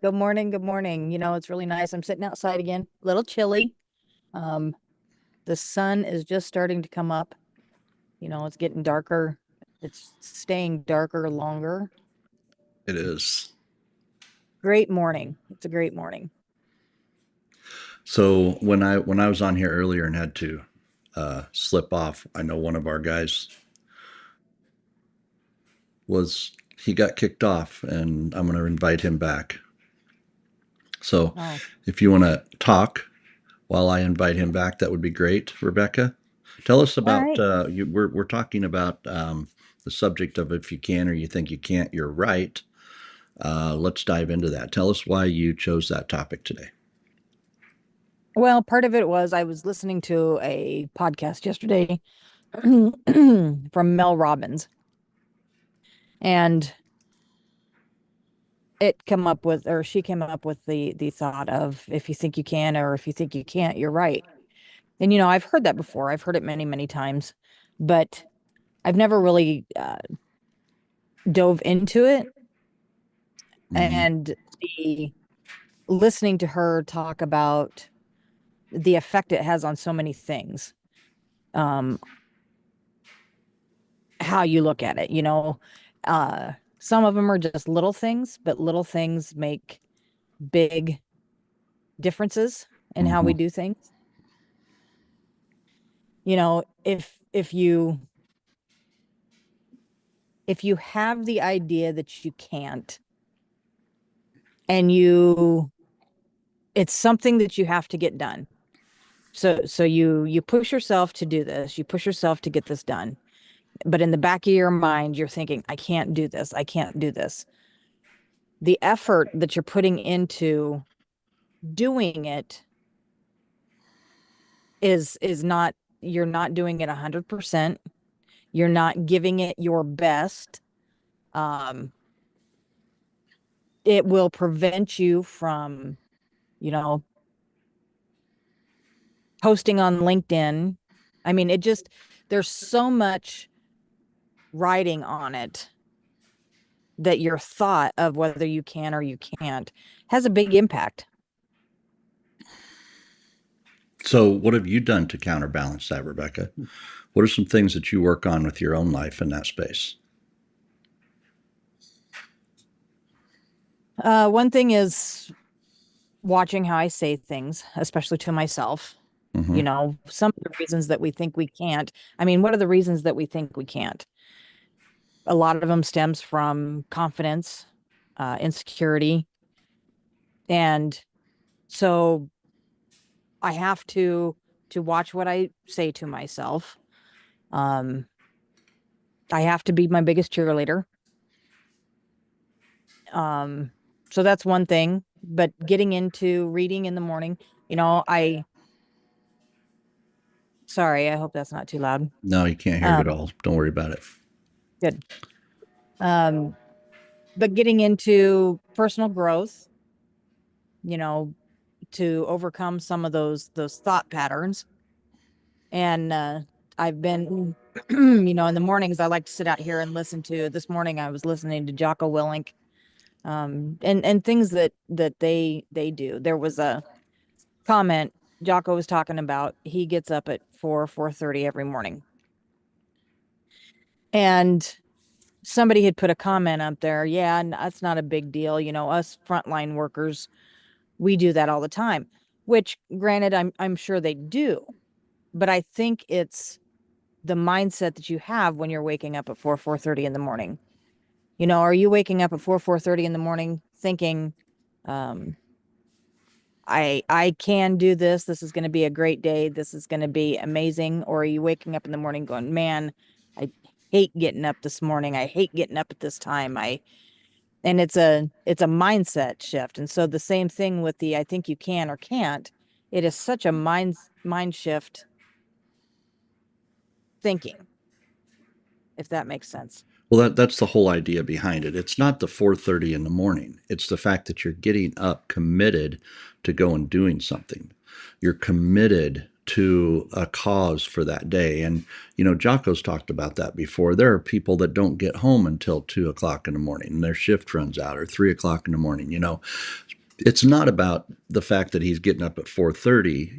Good morning. Good morning. It's really nice. I'm sitting outside again, a little chilly. Um, the sun is just starting to come up. It's getting darker. It's staying darker longer. It is. Great morning. It's a great morning. So when I was on here earlier and had to slip off, I know one of our guys was he got kicked off, and I'm going to invite him back. So Oh, if you want to talk while I invite him back, that would be great, Rebecca. Tell us all about right. we're talking about the subject of if you can or you think you can't, you're right. Let's dive into that. Tell us why you chose that topic today. Well, part of it was I was listening to a podcast yesterday from Mel Robbins, and she came up with the thought of if you think you can or if you think you can't, you're right. And I've heard that before. I've heard it many, many times, but I've never really dove into it. Mm-hmm. And the listening to her talk about the effect it has on so many things, um, how you look at it, some of them are just little things, but little things make big differences in how Mm-hmm. we do things. If you have the idea that you can't and it's something that you have to get done. So you push yourself to do this, you push yourself to get this done. But in the back of your mind, you're thinking, I can't do this. I can't do this. The effort that you're putting into doing it is not, you're not doing it 100%. You're not giving it your best. Um, it will prevent you from, you know, posting on LinkedIn. I mean, there's so much writing on it that your thought of whether you can or you can't has a big impact. So, what have you done to counterbalance that, Rebecca? What are some things that you work on with your own life in that space? One thing is watching how I say things, especially to myself. Mm-hmm. Some of the reasons that we think we can't. I mean, what are the reasons that we think we can't? A lot of them stems from confidence, insecurity. And so I have to watch what I say to myself. Um, I have to be my biggest cheerleader. Um, so that's one thing. But getting into reading in the morning, I sorry, I hope that's not too loud. No, you can't hear it at Um, all. Don't worry about it. good. Um, but getting into personal growth, you know, to overcome some of those thought patterns. And I've been, in the mornings I like to sit out here and listen to. This morning I was listening to Jocko Willink, and things that they do. There was a comment Jocko was talking about. He gets up at 4:30 every morning, and somebody had put a comment up there. Yeah, that's not a big deal. Us frontline workers, we do that all the time. Which, granted, I'm sure they do, but I think it's the mindset that you have when you're waking up at 4:30 in the morning. Are you waking up at 4:30 in the morning thinking, um, I can do this. This is going to be a great day. This is going to be amazing. Or are you waking up in the morning going, man, I hate getting up this morning. I hate getting up at this time. And it's a mindset shift. And so the same thing with the I think you can or can't. It is such a mind shift thinking, if that makes sense. Well, that's the whole idea behind it. It's not the 4:30 in the morning. It's the fact that you're getting up committed to go and doing something. You're committed to a cause for that day. And Jocko's talked about that before. There are people that don't get home until 2 o'clock in the morning and their shift runs out, or 3 o'clock in the morning. It's not about the fact that he's getting up at 4:30.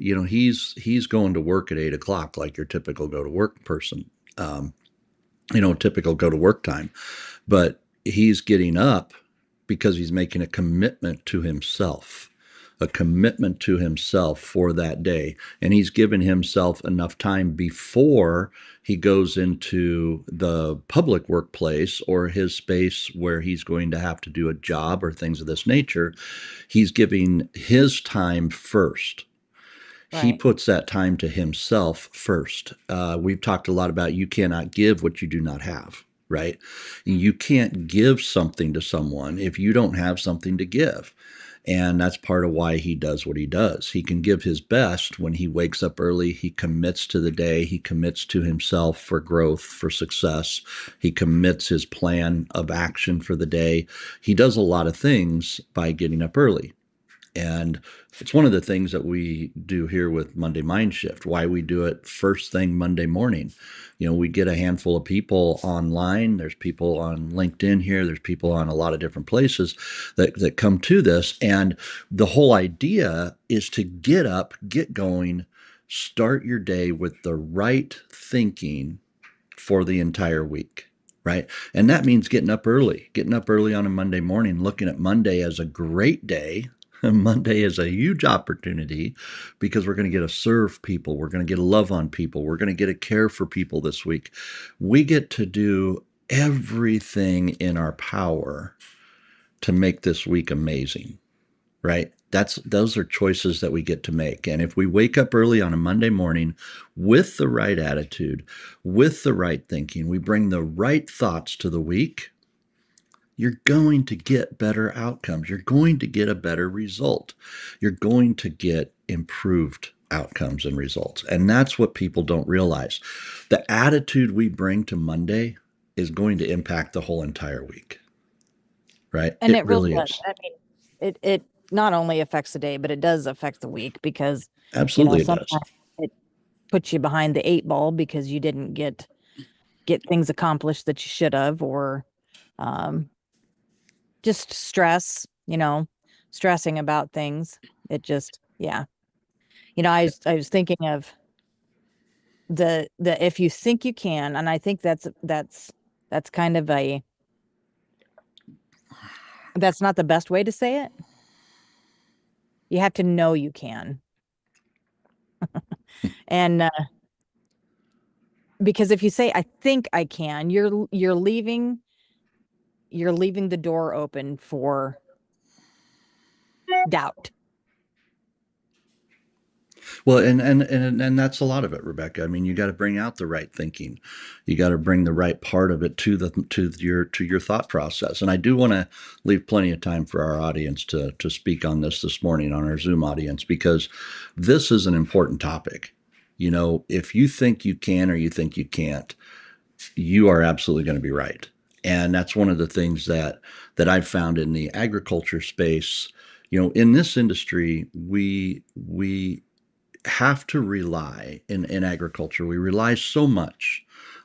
He's going to work at 8 o'clock, like your typical go to work person. Um, typical go to work time. But he's getting up because he's making a commitment to himself for that day. And he's given himself enough time before he goes into the public workplace or his space where he's going to have to do a job or things of this nature. He's giving his time first. He Right. puts that time to himself first. We've talked a lot about you cannot give what you do not have, right? You can't give something to someone if you don't have something to give. And that's part of why he does what he does. He can give his best when he wakes up early. He commits to the day. He commits to himself for growth, for success. He commits his plan of action for the day. He does a lot of things by getting up early. And it's one of the things that we do here with Monday Mind Shift, why we do it first thing Monday morning. We get a handful of people online. There's people on LinkedIn here. There's people on a lot of different places that come to this. And the whole idea is to get up, get going, start your day with the right thinking for the entire week, right? And that means getting up early on a Monday morning, looking at Monday as a great day. Monday is a huge opportunity because we're going to get to serve people. We're going to get to love on people. We're going to get to care for people this week. We get to do everything in our power to make this week amazing, right? Those are choices that we get to make. And if we wake up early on a Monday morning with the right attitude, with the right thinking, we bring the right thoughts to the week, you're going to get better outcomes. You're going to get a better result. You're going to get improved outcomes and results. And that's what people don't realize. The attitude we bring to Monday is going to impact the whole entire week, right? And It it really really does. is. I mean, it not only affects the day, but it does affect the week because, Absolutely, it does. sometimes it puts you behind the eight ball because you didn't get things accomplished that you should have, or um, just stressing about things. It just, yeah. I was thinking of the if you think you can, and I think that's kind of that's not the best way to say it. You have to know you can. And because if you say I think I can, you're leaving the door open for doubt. Well, and that's a lot of it, Rebecca. I mean, you got to bring out the right thinking. You got to bring the right part of it to your thought process. And I do want to leave plenty of time for our audience to speak on this morning on our Zoom audience because this is an important topic. If you think you can or you think you can't, you are absolutely going to be right. And that's one of the things that I've found in the agriculture space. In this industry, we have to rely in agriculture. We rely so much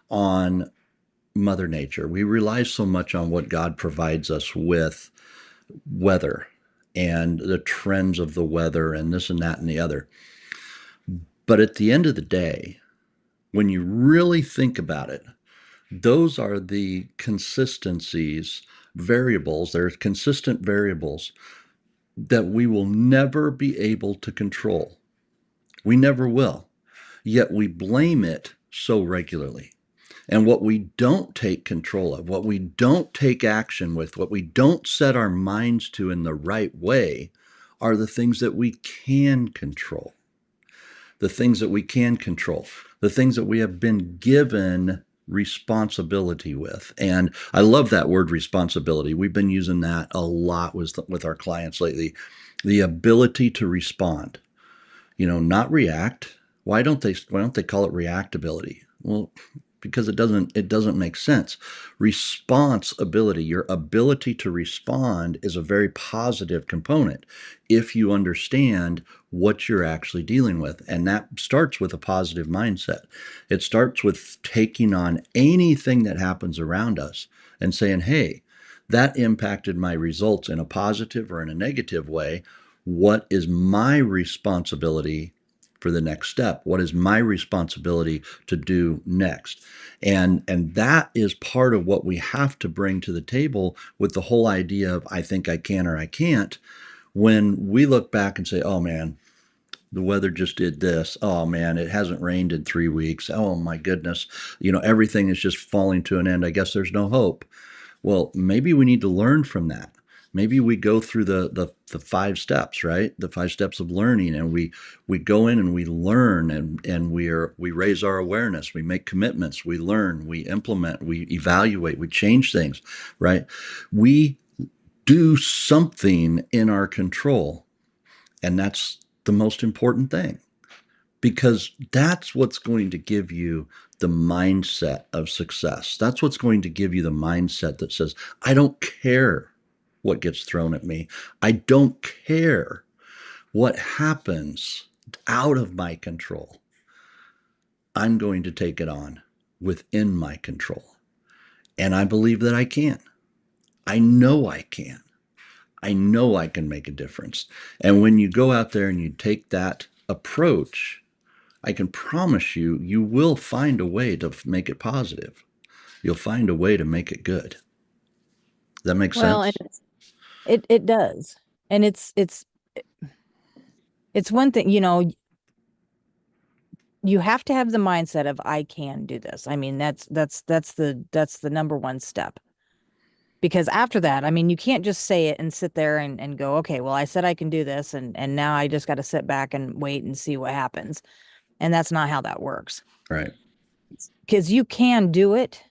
on Mother Nature. We rely so much on what God provides us with weather and the trends of the weather and this and that and the other. But at the end of the day, when you really think about it, those are the consistencies, variables. They're consistent variables that we will never be able to control. We never will. Yet we blame it so regularly. And what we don't take control of, what we don't take action with, what we don't set our minds to in the right way are the things that we can control. The things that we can control, the things that we have been given responsibility with. And I love that word responsibility. We've been using that a lot with our clients lately. The ability to respond, not react. Why don't they call it reactability? Well, because it doesn't make sense. Responsibility, your ability to respond is a very positive component if you understand what you're actually dealing with. And that starts with a positive mindset. It starts with taking on anything that happens around us and saying, hey, that impacted my results in a positive or in a negative way. What is my responsibility for the next step? What is my responsibility to do next? And that is part of what we have to bring to the table with the whole idea of I think I can or I can't. When we look back and say, oh man, the weather just did this. Oh man, it hasn't rained in 3 weeks. Oh my goodness. Everything is just falling to an end. I guess there's no hope. Well, maybe we need to learn from that. Maybe we go through the 5 steps, right? The 5 steps of learning, and we go in and we learn, and we raise our awareness, we make commitments, we learn, we implement, we evaluate, we change things, right? We do something in our control, and that's the most important thing, because that's what's going to give you the mindset of success. That's what's going to give you the mindset that says, I don't care what gets thrown at me. I don't care what happens out of my control. I'm going to take it on within my control. And I believe that I can. I know I can. I know I can make a difference. And when you go out there and you take that approach, I can promise you, you will find a way to make it positive. You'll find a way to make it good. Does that make Well, and sense? it does. And it's one thing, you have to have the mindset of I can do this. I mean, that's the number one step. Because after that, I mean, you can't just say it and sit there and go, okay, well, I said I can do this, and now I just got to sit back and wait and see what happens. And that's not how that works. Right. Because you can do it,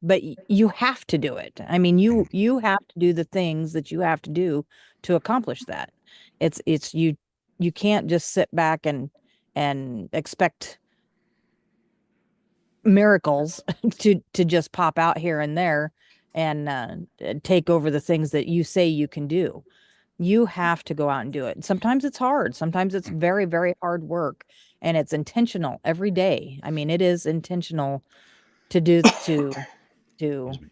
but you have to do it. I mean, you have to do the things that you have to do to accomplish that. It's you can't just sit back and expect miracles to just pop out here and there and take over the things that you say you can do. You have to go out and do it. Sometimes it's hard. Sometimes it's very, very hard work, and it's intentional every day. I mean, it is intentional to do to Excuse me.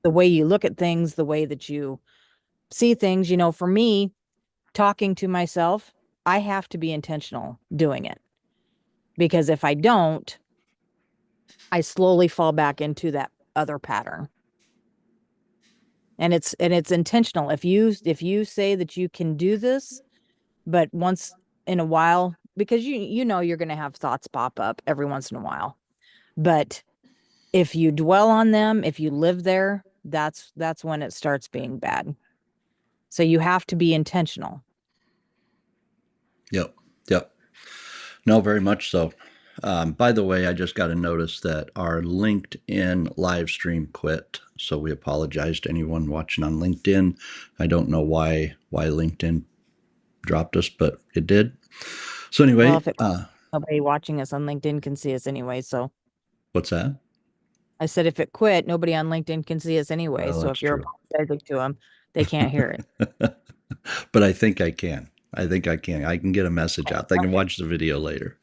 the way you look at things, the way that you see things. For me, talking to myself, I have to be intentional doing it, because if I don't, I slowly fall back into that other pattern. And it's intentional. If you say that you can do this, but once in a while, because you're going to have thoughts pop up every once in a while. But if you dwell on them, if you live there, that's when it starts being bad. So you have to be intentional. Yep. Yep. No, very much so. By the way, I just got a notice that our LinkedIn live stream quit. So we apologize to anyone watching on LinkedIn. I don't know why LinkedIn dropped us, but it did. So Well, anyway, if it nobody watching us on LinkedIn can see us anyway. So what's that? I said if it quit, nobody on LinkedIn can see us anyway. Well, So that's if you're true. apologizing to them, they can't hear it. But I think I can. I think I can. I can get a message out. They can watch the video later.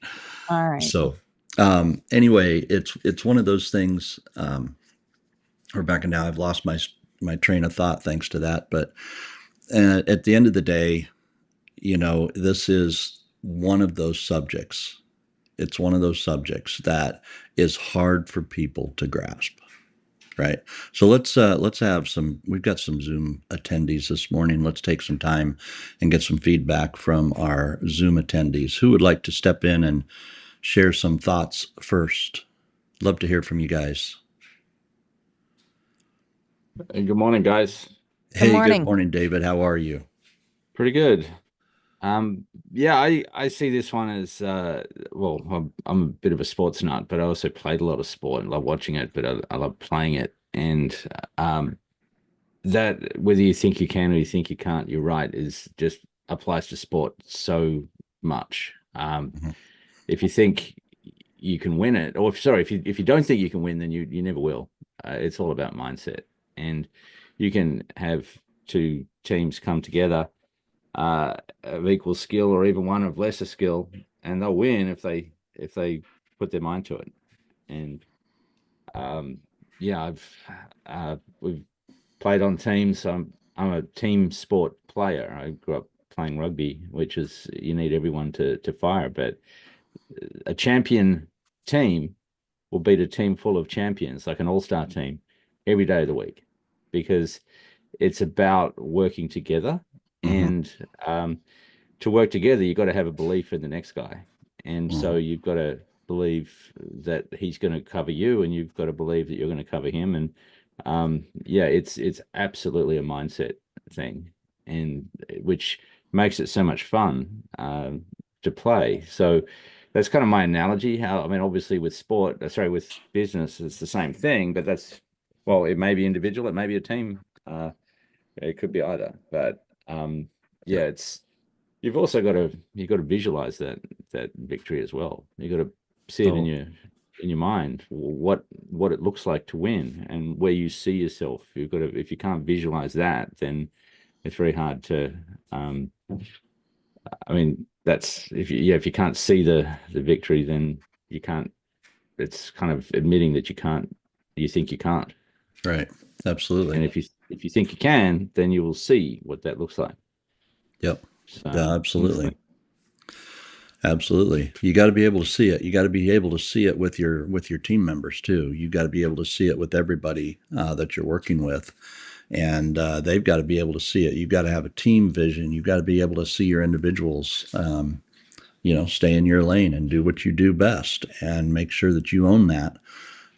All right. So anyway, it's one of those things. Rebecca, now I've lost my train of thought thanks to that. But at the end of the day, this is one of those subjects. It's one of those subjects that is hard for people to grasp. Right. So let's have some. We've got some Zoom attendees this morning. Let's take some time and get some feedback from our Zoom attendees. Who would like to step in and share some thoughts first? Love to hear from you guys. Hey, good morning, guys. Good Hey, good morning. morning, David. How are you? Pretty good. Yeah, I see this one as well, I'm a bit of a sports nut, but I also played a lot of sport and love watching it, but I love playing it. And um, that whether you think you can or you think you can't, you're right, is just applies to sport so much. Mhm. If you think you can win it, or sorry, if you don't think you can win, then you never will. It's all about mindset, and you can have two teams come together of equal skill or even one of lesser skill, and they'll win if they put their mind to it. And um, yeah, we've played on teams. I'm a team sport player. I grew up playing rugby, which is you need everyone to fire. But a champion team will beat a team full of champions, like an all-star team, every day of the week, because it's about working together. Mm-hmm. And to work together, you've got to have a belief in the next guy. And so Mm-hmm. you've got to believe that he's going to cover you, and you've got to believe that you're going to cover him. And yeah, it's absolutely a mindset thing, and which makes it so much fun to play. So that's kind of my analogy. How I mean, obviously with sport, sorry, with business, it's the same thing, but that's well, it may be individual, it may be a team. It could be either, but yeah, Yep. it's you've got to visualize that victory as well. You got to see it Oh, in your mind what it looks like to win and where you see yourself. You've got to if you can't visualize that, then it's very hard to. I mean, that's if you yeah if you can't see the victory, then you can't. It's kind of admitting that you can't. You think you can't, right. Absolutely. and if you think you can, then you will see what that looks like. Yep. So Yeah, it's absolutely. like Absolutely. You got to be able to see it. You got to be able to see it with your team members too. You got to be able to see it with everybody that you're working with, and they've got to be able to see it. You've got to have a team vision. You've got to be able to see your individuals. Stay in your lane and do what you do best, and make sure that you own that.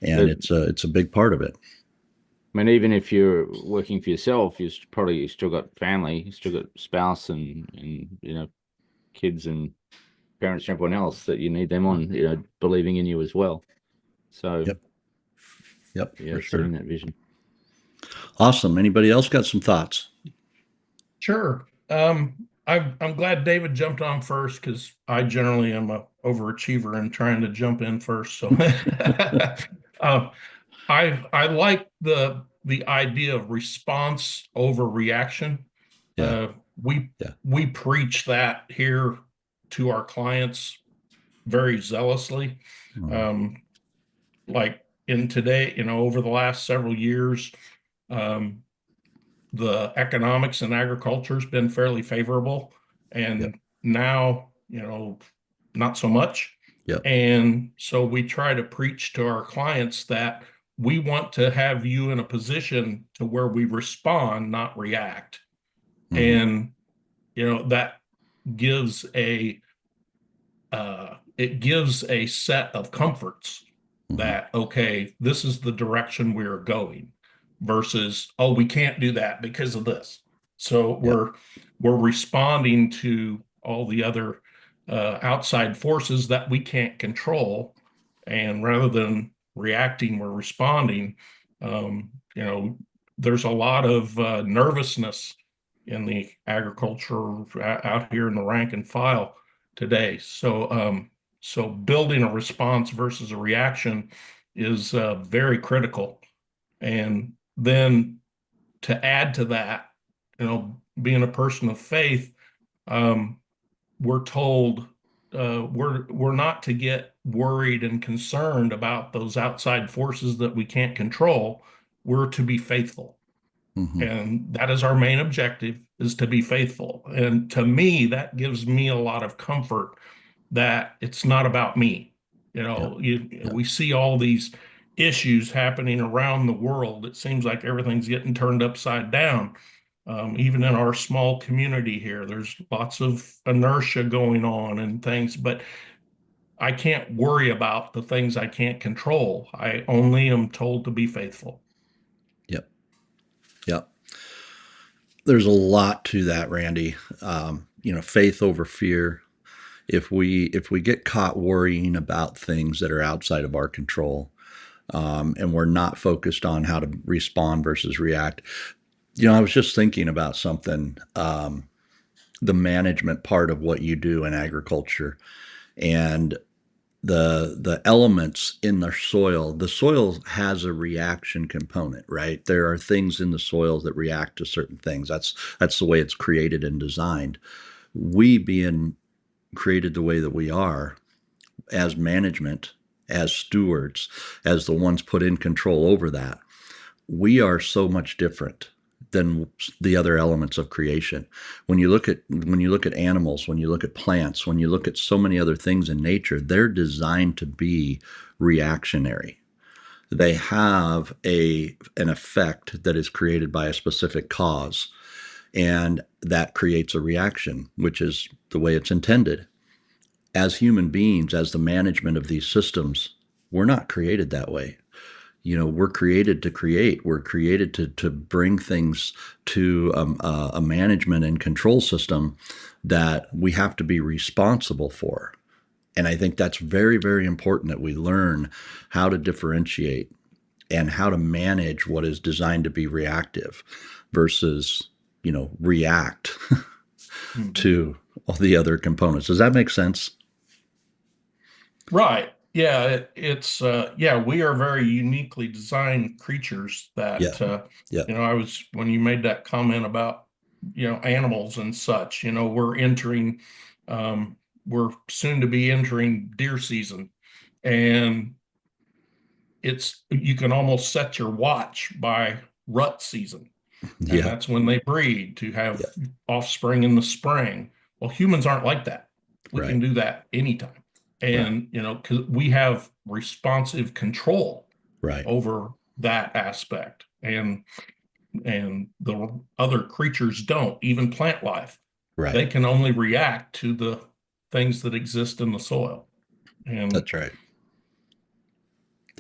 And that it's a big part of it. I mean, even if you're working for yourself, you still got family, you still got spouse and kids and parents and everyone else that you need them on, believing in you as well. So Yep. Yep. yeah, For setting sure. that vision. Awesome. Anybody else got some thoughts? Sure. I'm glad David jumped on first because I generally am a overachiever and trying to jump in first. So um, I like the idea of response over reaction. Yeah. Uh, we Yeah. we preach that here to our clients very zealously. Mhm. Um, like in today, over the last several years, um, the economics in agriculture has been fairly favorable, Yep. and now, not so much. Yep. And so we try to preach to our clients that we want to have you in a position to where we respond, not react. Hmm. And, that gives it gives a set of comforts Hmm. that, okay, this is the direction we're going versus, oh, we can't do that because of this. So Yep. we're responding to all the other outside forces that we can't control. And rather than reacting, we're responding. Um, you know, there's a lot of nervousness in the agriculture out here in the rank and file today. So building a response versus a reaction is very critical. And then to add to that, being a person of faith, um, we're told we're not to get worried and concerned about those outside forces that we can't control. We're to be faithful. Hmm. And that is our main objective is to be faithful. And to me, that gives me a lot of comfort that it's not about me. Yep. Yep. We see all these issues happening around the world. It seems like everything's getting turned upside down. Even in our small community here, there's lots of inertia going on and things, but I can't worry about the things I can't control. I only am told to be faithful. Yep. Yep. There's a lot to that, Randy. Faith over fear. If we get caught worrying about things that are outside of our control, and we're not focused on how to respond versus react. I was just thinking about something. The management part of what you do in agriculture, and the elements in the soil. The soil has a reaction component, right? There are things in the soil that react to certain things. That's the way it's created and designed. We being created the way that we are as management, as stewards, as the ones put in control over that, we are so much different than the other elements of creation. When you look at animals, when you look at plants, when you look at so many other things in nature, they're designed to be reactionary. They have an effect that is created by a specific cause, and that creates a reaction, which is the way it's intended. As human beings, as the management of these systems, we're not created that way. We're created to create. We're created to bring things to a management and control system that we have to be responsible for. And I think that's very, very important that we learn how to differentiate and how to manage what is designed to be reactive versus, react Mhm. to all the other components. Does that make sense? Right. Yeah, yeah, we are very uniquely designed creatures Yeah. that Yeah. when you made that comment about, animals and such, um we're soon to be entering deer season, and you can almost set your watch by rut season, and Yeah. that's when they breed to Yeah. have offspring in the spring. Well, humans aren't like that. We Right. can do that anytime. Right. And, because we have responsive control Right. over that aspect. And the other creatures don't, even plant life. Right. They can only react to the things that exist in the soil. And That's right.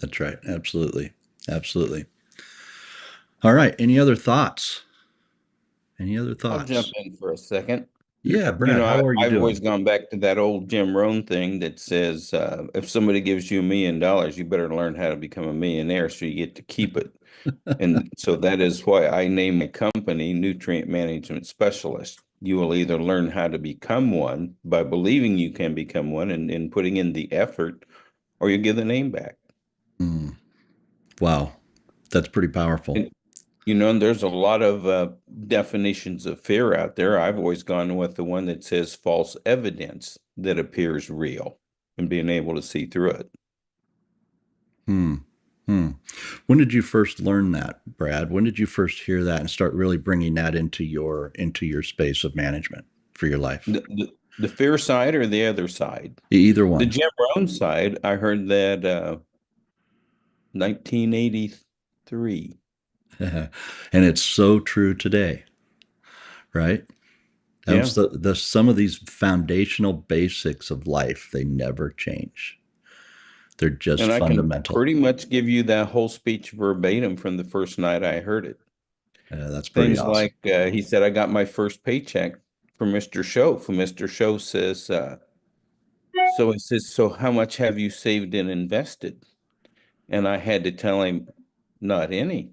That's right. Absolutely. Absolutely. All right. Any other thoughts? Any other I'll jump thoughts? in for a second. Yeah, You Brad, know, how are you I've doing? always gone back to that old Jim Rohn thing that says, if somebody gives you $1 million, you better learn how to become a millionaire so you get to keep it. And so that is why I name my company Nutrient Management Specialist. You will either learn how to become one by believing you can become one and putting in the effort, or you give the name back. Mm, wow. That's pretty powerful. And, and there's a lot of definitions of fear out there. I've always gone with the one that says false evidence that appears real and being able to see through it. Hmm. Hmm. When did you first learn that, Brad? When did you first hear that and start really bringing that into your space of management for your life? The fear side or the other side? Either The one. Jim Rohn side, I heard that 1983. And it's so true today, right? Yeah. Some of these foundational basics of life, they never change. They're just And I can fundamental. pretty much give you that whole speech verbatim from the first night I heard it. That's pretty Things awesome. like he said, I got my first paycheck from Mr. Show. Mr. Show says, so he says, so how much have you saved and invested? And I had to tell him, not any.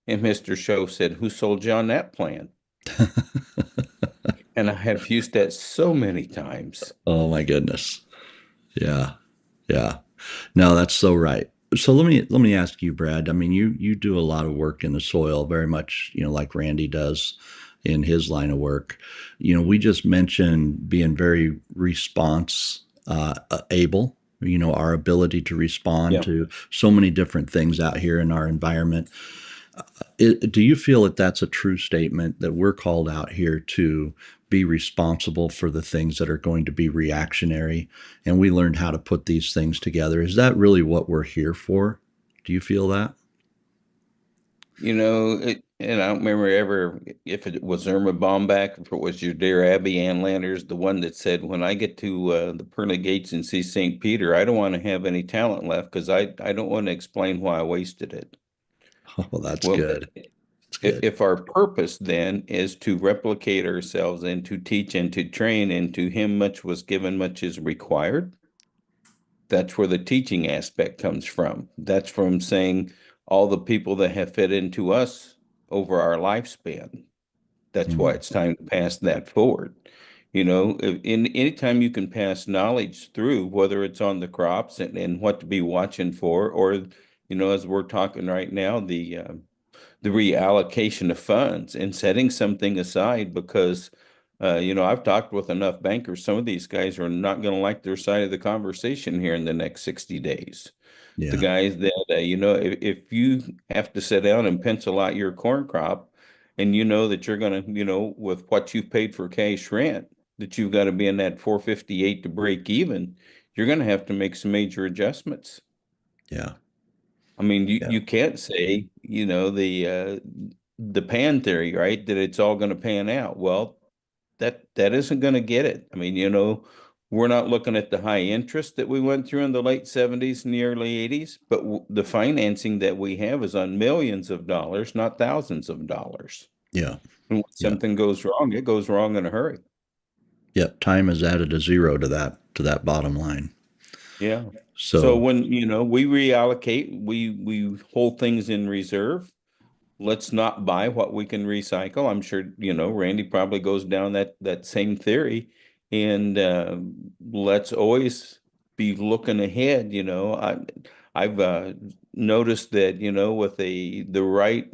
And Mr. Show said, who sold you on that plan? And I have used that so many times. Oh my goodness. Yeah. Yeah. No, that's so right. So let me ask you, Brad. I mean, you do a lot of work in the soil, very much, like Randy does in his line of work. We just mentioned being very response able. Our ability to respond Yeah. to so many different things out here in our environment. Do you feel that that's a true statement that we're called out here to be responsible for the things that are going to be reactionary, and we learned how to put these things together? Is that really what we're here for? Do you feel that? And I don't remember ever if it was Irma Bomback, if it was your dear Abby Ann Landers, the one that said, when I get to the pearly gates and see St. Peter, I don't want to have any talent left because I don't want to explain why I wasted it. Oh, that's Well, good. That's good. if our purpose then is to replicate ourselves and to teach and to train, and to him much was given, much is required, that's where the teaching aspect comes from. That's from saying all the people that have fit into us over our lifespan. That's why Mm, it's time to pass that forward. In anytime you can pass knowledge through, whether it's on the crops and what to be watching for, or as we're talking right now, the reallocation of funds and setting something aside, because I've talked with enough bankers. Some of these guys are not going to like their side of the conversation here in the next 60 days. The yeah. guys that if you have to sit down and pencil out your corn crop and you know that you're gonna, with what you've paid for cash rent, that you've got to be in that 458 to break even, you're gonna have to make some major adjustments. Yeah. I mean, you, Yeah. you can't say, the pan theory, right? That it's all going to pan out. Well, that isn't going to get it. I mean, we're not looking at the high interest that we went through in the late 70s and the early 80s, but the financing that we have is on millions of dollars, not thousands of dollars. Yeah. And when Yeah. something goes wrong, it goes wrong in a hurry. Yep. Time has added a zero to that bottom line. Yeah. So So when, we reallocate, we hold things in reserve. Let's not buy what we can recycle. I'm sure, Randy probably goes down that same theory. And let's always be looking ahead. I've noticed that, with the right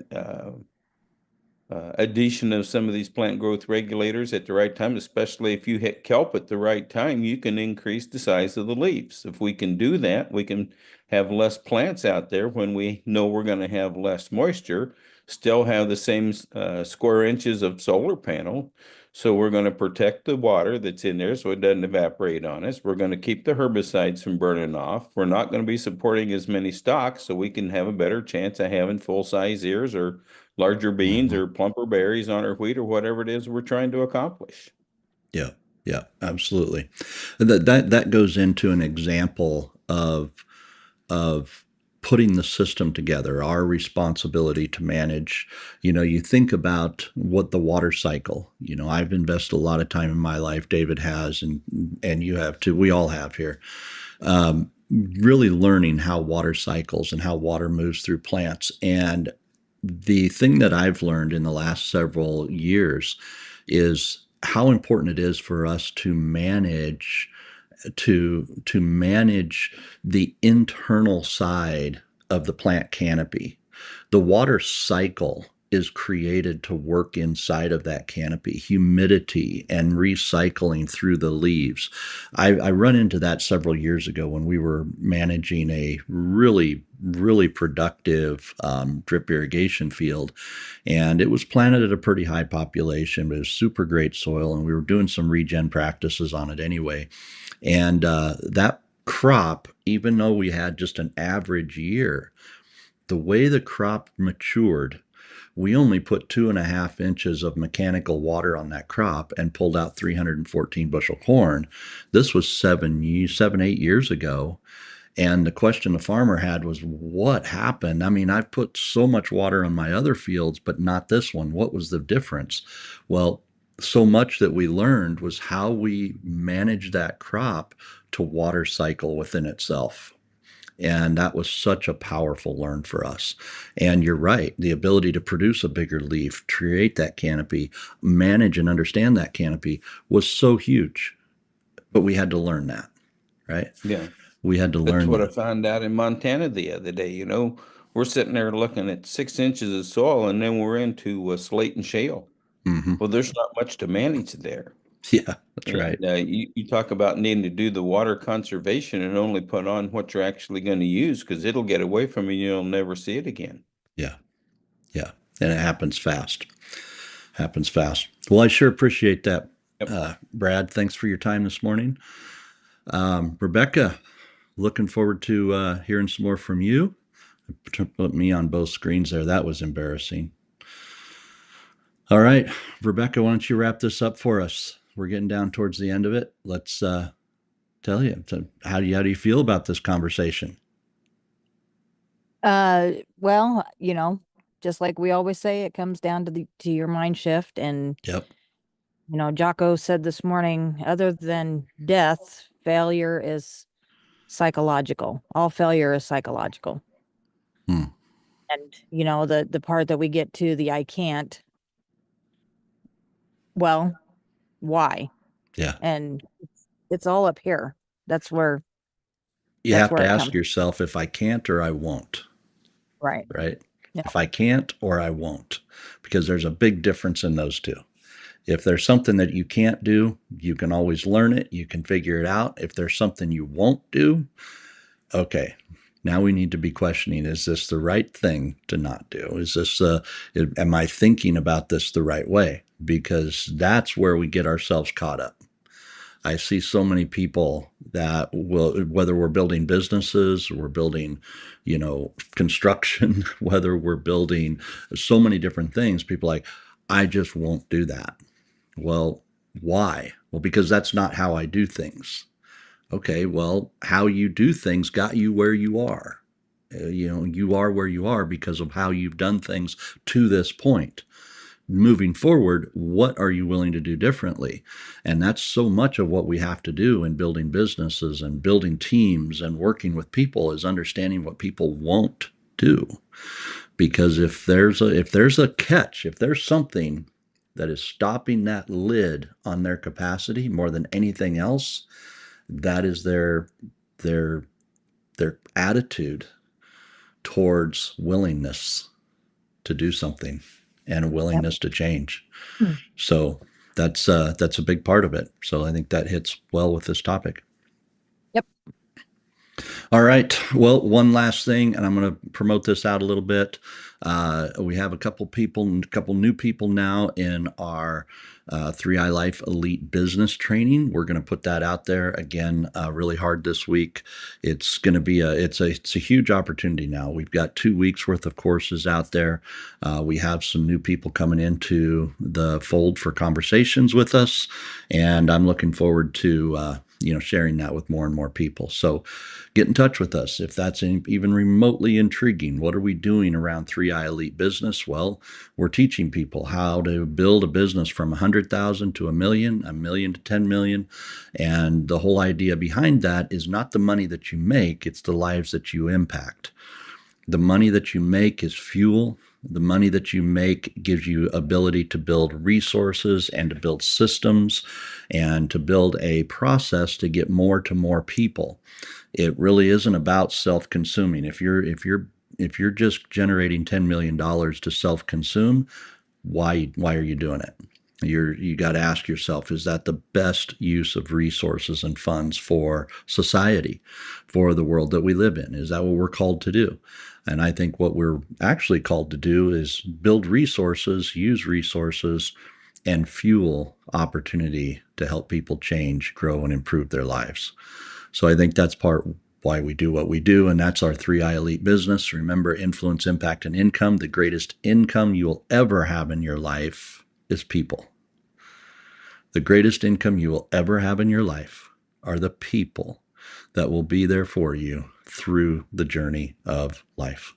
addition of some of these plant growth regulators at the right time, especially if you hit kelp at the right time, you can increase the size of the leaves. If we can do that, we can have less plants out there when we know we're going to have less moisture, still have the same square inches of solar panel. So we're going to protect the water that's in there so it doesn't evaporate on us. We're going to keep the herbicides from burning off. We're not going to be supporting as many stalks so we can have a better chance of having full-size ears or larger beans mhm. or plumper berries on our wheat or whatever it is we're trying to accomplish. Yeah, yeah, absolutely. That goes into an example of putting the system together, our responsibility to manage. You think about what the water cycle. I've invested a lot of time in my life. David has, and you have too. We all have here. Really learning how water cycles and how water moves through plants. And the thing that I've learned in the last several years is how important it is for us to manage the internal side of the plant canopy. The water cycle is created to work inside of that canopy, humidity and recycling through the leaves. I run into that several years ago when we were managing a really, really productive drip irrigation field. And it was planted at a pretty high population, but it was super great soil. And we were doing some regen practices on it anyway. And that crop, even though we had just an average year, the way the crop matured, we only put 2.5 inches of mechanical water on that crop and pulled out 314 bushel corn. This was 8 years ago. And the question the farmer had was, what happened? I mean, I've put so much water on my other fields, but not this one. What was the difference? Well, so much that we learned was how we manage that crop to water cycle within itself. And that was such a powerful learn for us. And you're right, the ability to produce a bigger leaf, create that canopy, manage and understand that canopy was so huge. But we had to learn that, right? Yeah. We had to That's learn what I that. found out in Montana the other day. We're sitting there looking at 6 inches of soil and then we're into slate and shale. Hmm. Well, there's not much to manage there. Yeah, that's right. And you talk about needing to do the water conservation and only put on what you're actually going to use because it'll get away from you. You'll never see it again. Yeah, yeah. And it happens fast. Happens fast. Well, I sure appreciate that, Yep. Brad. Thanks for your time this morning. Rebecca, looking forward to hearing some more from you. Put me on both screens there. That was embarrassing. All right, Rebecca, why don't you wrap this up for us? We're getting down towards the end of it. Let's tell you. So how do you feel about this conversation? Well, just like we always say, it comes down to your mind shift. And, Yep. Jocko said this morning, other than death, failure is psychological. All failure is psychological. Hmm. And, the part that we get to, the I can't, well, why? Yeah. And it's all up here. That's where You that's have where to it ask comes. yourself if I can't or I won't, Right. right? Yeah. If I can't or I won't, because there's a big difference in those two. If there's something that you can't do, you can always learn it. You can figure it out. If there's something you won't do, okay, Now we need to be questioning, is this the right thing to not do? Is this, am I thinking about this the right way? Because that's where we get ourselves caught up. I see so many people that will, whether we're building businesses, we're building, construction, whether we're building so many different things, people like, I just won't do that. Well, why? Well, because that's not how I do things. Okay, well, how you do things got you where you are. You are where you are because of how you've done things to this point. Moving forward, what are you willing to do differently? And that's so much of what we have to do in building businesses and building teams and working with people, is understanding what people won't do. Because if there's a catch, if there's something that is stopping that lid on their capacity more than anything else, that is their attitude towards willingness to do something and a willingness to change. So that's a big part of it. So I think that hits well with this topic. Yep. All right. Well, one last thing, and I'm going to promote this out a little bit. We have a couple new people now in our 3i Life Elite Business Training. We're going to put that out there again really hard this week. It's going to be it's a huge opportunity now. We've got 2 weeks worth of courses out there. We have some new people coming into the fold for conversations with us, and I'm looking forward to sharing that with more and more people. So get in touch with us if that's even remotely intriguing. What are we doing around 3i Elite Business? Well, we're teaching people how to build a business from 100,000 to a million to 10 million. And the whole idea behind that is not the money that you make, it's the lives that you impact. The money that you make is fuel. The money that you make gives you ability to build resources and to build systems and to build a process to get more to more people. It really isn't about self-consuming. If you're just generating $10 million to self-consume, why are you doing it? You got to ask yourself, is that the best use of resources and funds for society, for the world that we live in? Is that what we're called to do? And I think what we're actually called to do is build resources, use resources, and fuel opportunity to help people change, grow, and improve their lives. So I think that's part why we do what we do, and that's our 3i Elite Business. Remember, influence, impact, and income. The greatest income you will ever have in your life is people. The greatest income you will ever have in your life are the people that will be there for you through the journey of life.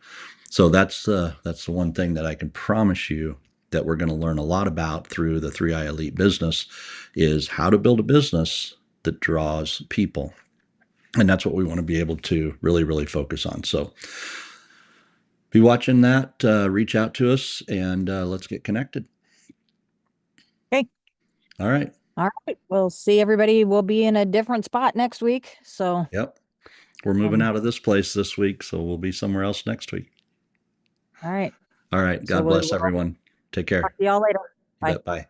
So that's the one thing that I can promise you that we're going to learn a lot about through the 3i Elite Business is how to build a business that draws people. And that's what we want to be able to really, really focus on. So be watching that, reach out to us, and let's get connected. Okay. All right. All right. We'll see everybody. We'll be in a different spot next week. So Yep. We're moving out of this place this week, so we'll be somewhere else next week. all right. All right. God bless everyone. Take care. Talk to y'all later. Bye. Bye.